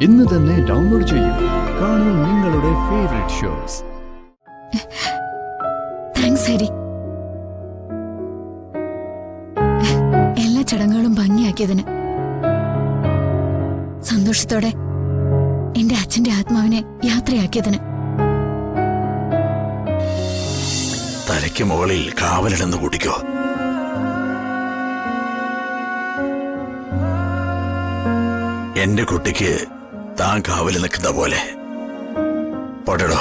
ഇന്ന് തന്നെ ഡൗൺലോഡ് ചെയ്യൂ. കാണൂ നിങ്ങളുടെ ഫേവറേറ്റ് ഷോസ്. താങ്ക്സ് ഹരി. എല്ലാ ചടങ്ങുകളും ഭംഗിയാക്കിയതിന്, സന്തോഷത്തോടെ എന്റെ അച്ഛന്റെ ആത്മാവിനെ യാത്രയാക്കിയതിന്. തലയ്ക്ക് മുകളിൽ കാവലിടുന്ന് കൂട്ടിക്കോ. എന്റെ കുട്ടിക്ക് താൻ കാവല് നിൽക്കുന്ന പോലെ പോടോ.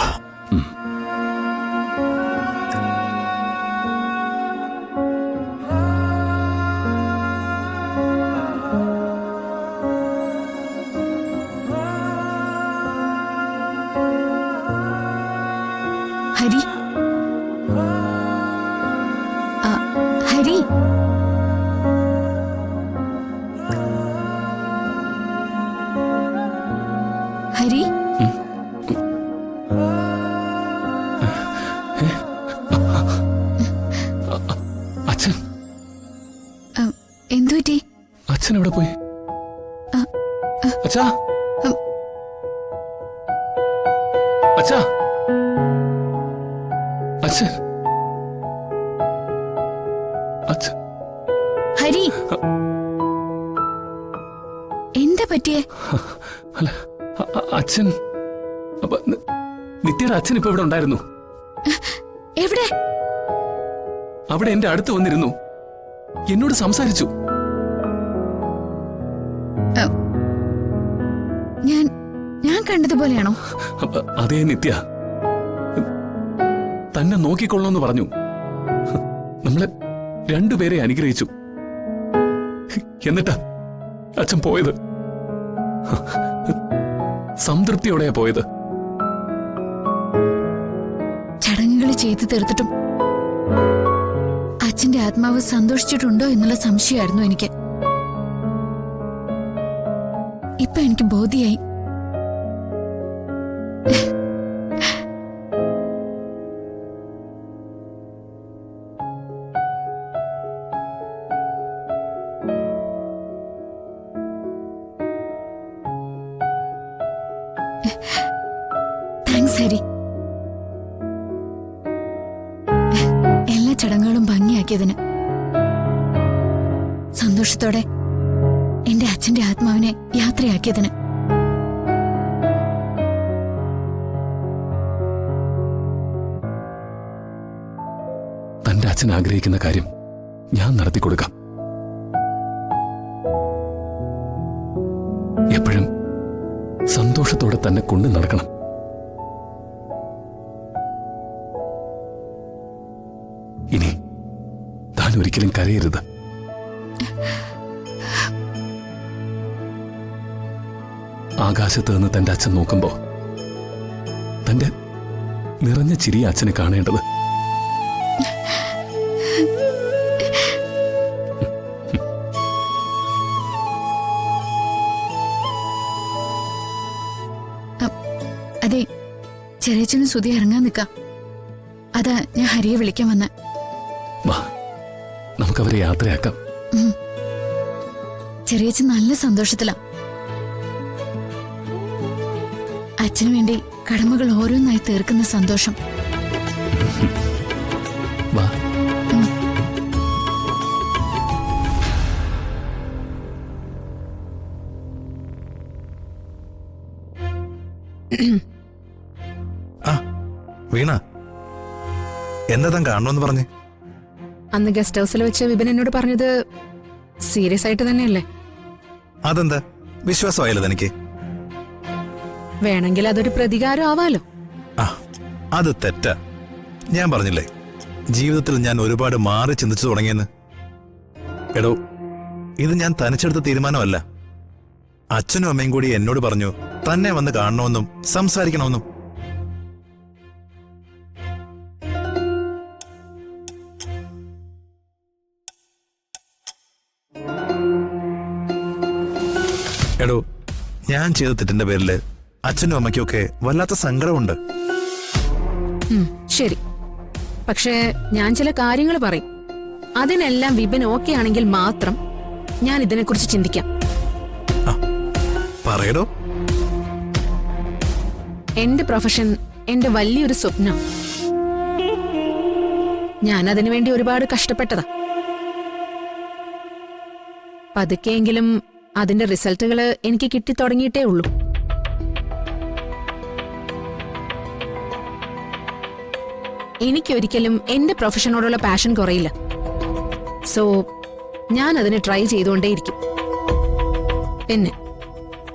ഹരി, ഹരി, ഹരി. അച്ഛൻ എന്തുപറ്റി? അച്ഛൻ എവിടെ പോയി? അച്ഛാ, അച്ഛാ, അച്ഛൻ, അച്ഛൻ. ഹരി, എന്താ പറ്റിയേ? അല്ല, അച്ഛൻ, നിത്യയുടെ അച്ഛൻ ഇപ്പൊ ഇവിടെ ഉണ്ടായിരുന്നു. എവിടെ? അവിടെ എന്റെ അടുത്ത് വന്നിരുന്നു, എന്നോട് സംസാരിച്ചു. ഞാൻ കണ്ടതുപോലെയാണോ? അതേ നിത്യ, തന്നെ നോക്കിക്കൊള്ളണമെന്ന് പറഞ്ഞു. നമ്മളെ രണ്ടുപേരെ അനുഗ്രഹിച്ചു. എന്നിട്ടാ അച്ഛൻ പോയത്. സംതൃപ്തിയോടെയാ പോയത്. ചടങ്ങുകൾ ചെയ്തു തീർത്തിട്ടും അച്ഛന്റെ ആത്മാവ് സന്തോഷിച്ചിട്ടുണ്ടോ എന്നുള്ള സംശയമായിരുന്നു എനിക്ക്. ഇപ്പൊ എനിക്ക് ബോധ്യായി. താങ്ക്സ് ഹരി. എല്ലാ ചടങ്ങുകളും ഭംഗിയാക്കിയതിന്, സന്തോഷത്തോടെ എന്റെ അച്ഛന്റെ ആത്മാവിനെ യാത്രയാക്കിയതിന്. തന്റെ അച്ഛൻ ആഗ്രഹിക്കുന്ന കാര്യം ഞാൻ നടത്തിക്കൊടുക്കാം. എപ്പോഴും സന്തോഷത്തോടെ തന്നെ കൊണ്ടു നടക്കണം. ഇനി താൻ ഒരിക്കലും കരയരുത്. ആകാശത്ത് നിന്ന് തന്റെ അച്ഛൻ നോക്കുമ്പോ തന്റെ നിറഞ്ഞ ചിരി അച്ഛനെ കാണേണ്ടത്. അതെ, ചെറിയച്ഛനും സുധി ഇറങ്ങാൻ നിൽക്കാം. അതാ ഞാൻ ഹരിയെ വിളിക്കാൻ വന്ന. വാ, നമുക്കവരെ യാത്രയാക്കാം. ചെറിയച്ഛൻ നല്ല സന്തോഷത്തിലാ. അച്ഛനു വേണ്ടി കടമകൾ ഓരോന്നായി തീർക്കുന്ന സന്തോഷം. വാ. വീണ, എന്താ താൻ കാണണമെന്ന് പറഞ്ഞേ? അന്ന് ഗസ്റ്റ് ഹൗസിൽ വെച്ച് വിപിൻ എന്നോട് പറഞ്ഞത് സീരിയസ് ആയിട്ട് തന്നെയല്ലേ? അതെന്താ, വിശ്വാസമായല്ലോ തനിക്ക്? വേണമെങ്കിൽ അതൊരു പ്രതികാരം ആവാലോ. അത് തെറ്റാ. ഞാൻ പറഞ്ഞില്ലേ, ജീവിതത്തിൽ ഞാൻ ഒരുപാട് മാറി ചിന്തിച്ചു തുടങ്ങിയെന്ന്. എടോ, ഇത് ഞാൻ തനിച്ചെടുത്ത തീരുമാനമല്ല. അച്ഛനും അമ്മയും കൂടി എന്നോട് പറഞ്ഞു തന്നെ വന്ന് കാണണമെന്നും സംസാരിക്കണമെന്നും. എടോ, ഞാൻ ചെയ്ത തെറ്റിന്റെ പേരില് അച്ഛനും അമ്മയ്ക്കൊക്കെ വല്ലാത്ത സങ്കടമുണ്ട്. ശരി, പക്ഷേ ഞാൻ ചില കാര്യങ്ങൾ പറയും. അതിനെല്ലാം വിപിൻ ഓക്കെ ആണെങ്കിൽ മാത്രം ഞാൻ ഇതിനെക്കുറിച്ച് ചിന്തിക്കാം. പറയടോ. എന്റെ പ്രൊഫഷൻ എന്റെ വലിയൊരു സ്വപ്നം. ഞാൻ അതിനു വേണ്ടി ഒരുപാട് കഷ്ടപ്പെട്ടതാ. പതുക്കെയെങ്കിലും അതിന്റെ റിസൾട്ടുകള് എനിക്ക് കിട്ടിത്തുടങ്ങിയിട്ടേ ഉള്ളൂ. എനിക്കൊരിക്കലും എന്റെ പ്രൊഫഷനോടുള്ള പാഷൻ കുറയില്ല. സോ ഞാൻ അതിനെ ട്രൈ ചെയ്തുകൊണ്ടേയിരിക്കും. പിന്നെ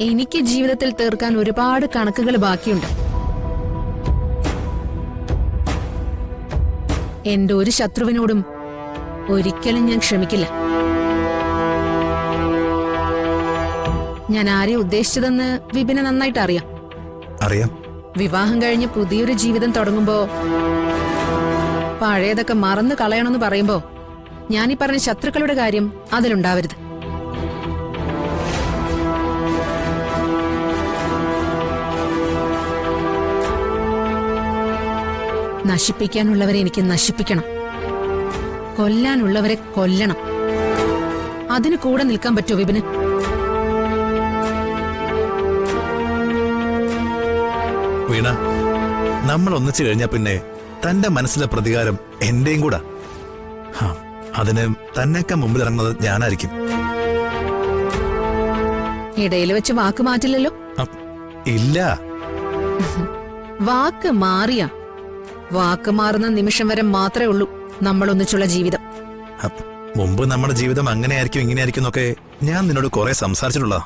എനിക്ക് ജീവിതത്തിൽ തീർക്കാൻ ഒരുപാട് കണക്കുകൾ ബാക്കിയുണ്ട്. എന്റെ ഒരു ശത്രുവിനോടും ഒരിക്കലും ഞാൻ ക്ഷമിക്കില്ല. ഞാൻ ആരെ ഉദ്ദേശിച്ചതെന്ന് വിപിനെ നന്നായിട്ട് അറിയാം. അറിയാം. വിവാഹം കഴിഞ്ഞ് പുതിയൊരു ജീവിതം തുടങ്ങുമ്പോ പഴയതൊക്കെ മറന്നു കളയണമെന്ന് പറയുമ്പോ ഞാനീ പറഞ്ഞ ശത്രുക്കളുടെ കാര്യം അതിലുണ്ടാവരുത്. നശിപ്പിക്കാനുള്ളവരെ എനിക്ക് നശിപ്പിക്കണം, കൊല്ലാനുള്ളവരെ കൊല്ലണം. അതിന് കൂടെ നിൽക്കാൻ പറ്റുമോ വിപിന്? വീണ, നമ്മൾ ഒന്നിച്ചു കഴിഞ്ഞാ പിന്നെ തന്റെ മനസ്സിലെ പ്രതികാരം എന്റെയും കൂടാ. അതിന് തന്നെയൊക്കെ മുമ്പിൽ ഇറങ്ങുന്നത് ഞാനായിരിക്കും. ഇടയിൽ വെച്ച് വാക്ക് മാറ്റില്ലല്ലോ? ഇല്ല. വാക്ക് മാറിയ വാക്ക് മാറുന്ന നിമിഷം വരെ മാത്രമേ ഉള്ളൂ നമ്മൾ ഒന്നിച്ചുള്ള ജീവിതം. മുമ്പ് നമ്മുടെ ജീവിതം അങ്ങനെയായിരിക്കും ഇങ്ങനെയായിരിക്കും എന്നൊക്കെ ഞാൻ നിന്നോട് കുറെ സംസാരിച്ചിട്ടുള്ളതാ.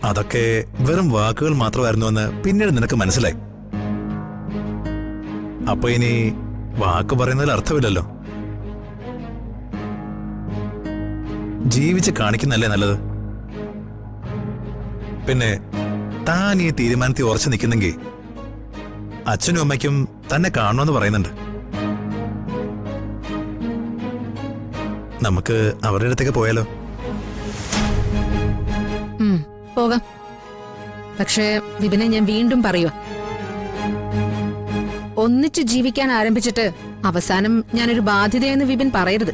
അതൊക്കെ വെറും വാക്കുകൾ മാത്രമായിരുന്നുവെന്ന് പിന്നീട് നിനക്ക് മനസ്സിലായി. അപ്പൊ ഇനി വാക്ക് പറയുന്നതിൽ അർത്ഥമില്ലല്ലോ. ജീവിച്ച് കാണിക്കുന്നല്ലേ നല്ലത്. പിന്നെ താൻ ഈ തീരുമാനത്തിൽ ഉറച്ചു നിൽക്കുന്നെങ്കിൽ അച്ഛനും അമ്മയ്ക്കും തന്നെ കാണണമെന്ന് പറയുന്നുണ്ട്. നമുക്ക് അവരുടെ അടുത്തേക്ക് പോയാലോ? പോകാം. പക്ഷേ വിപിനെ ഞാൻ വീണ്ടും പറയുക, ഒന്നിച്ചു ജീവിക്കാൻ ആരംഭിച്ചിട്ട് അവസാനം ഞാനൊരു ബാധ്യതയെന്ന് വിപിൻ പറയരുത്.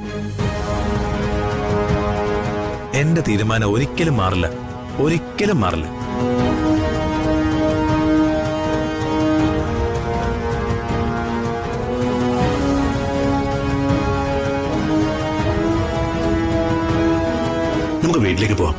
എന്റെ തീരുമാനം ഒരിക്കലും മാറില്ല, ഒരിക്കലും മാറില്ല. നമുക്ക് വീട്ടിലേക്ക് പോവാം.